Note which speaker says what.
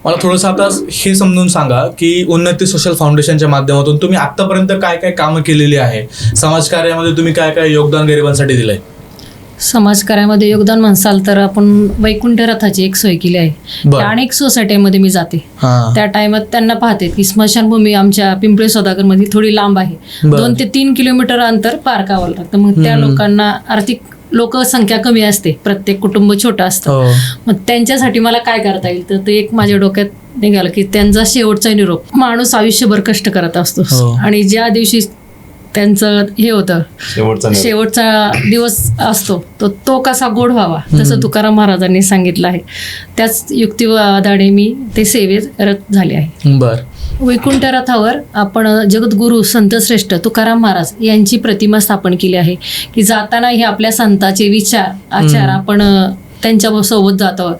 Speaker 1: मला थोडंसं आता हे समजून सांगा की उन्नती सोशल फाउंडेशनच्या माध्यमातून तुम्ही आतापर्यंत काय काय कामं केलेली आहे, समाजकार्यामध्ये तुम्ही काय काय योगदान गरिबांसाठी दिलंय?
Speaker 2: समाजकार्यामध्ये योगदान म्हणसाल तर आपण वैकुंठ रथाची एक सोय केली आहे. त्या अनेक सोसायटीमध्ये मी जाते. त्या टाइमात त्यांना पाहते की स्मशानभूमी आमच्या पिंपळे सौदागरमध्ये थोडी लांब आहे. 2 ते 3 किलोमीटर अंतर पार करावं लागतं. मग त्या लोकांना आर्थिक लोकसंख्या कमी असते, प्रत्येक कुटुंब छोटं असतं. मग त्यांच्यासाठी मला काय करता येईल, तर ते एक माझ्या डोक्यात निघालं की त्यांचा शेवटचा निरोप. माणूस आयुष्यभर कष्ट करत असतो आणि ज्या दिवशी त्यांचं हे होतं शेवटचा दिवस असतो तो कसा गोड व्हावा, जसं तुकाराम महाराजांनी सांगितलं आहे. त्याच युक्तिवादाने मी ते सेवेत रत झाले आहे. वैकुंठ रथावर आपण जगद्गुरू संतश्रेष्ठ तुकाराम महाराज यांची प्रतिमा स्थापन केली आहे की जाताना हे आपल्या संतांचे विचार आचार आपण त्यांच्या सोबत जातो.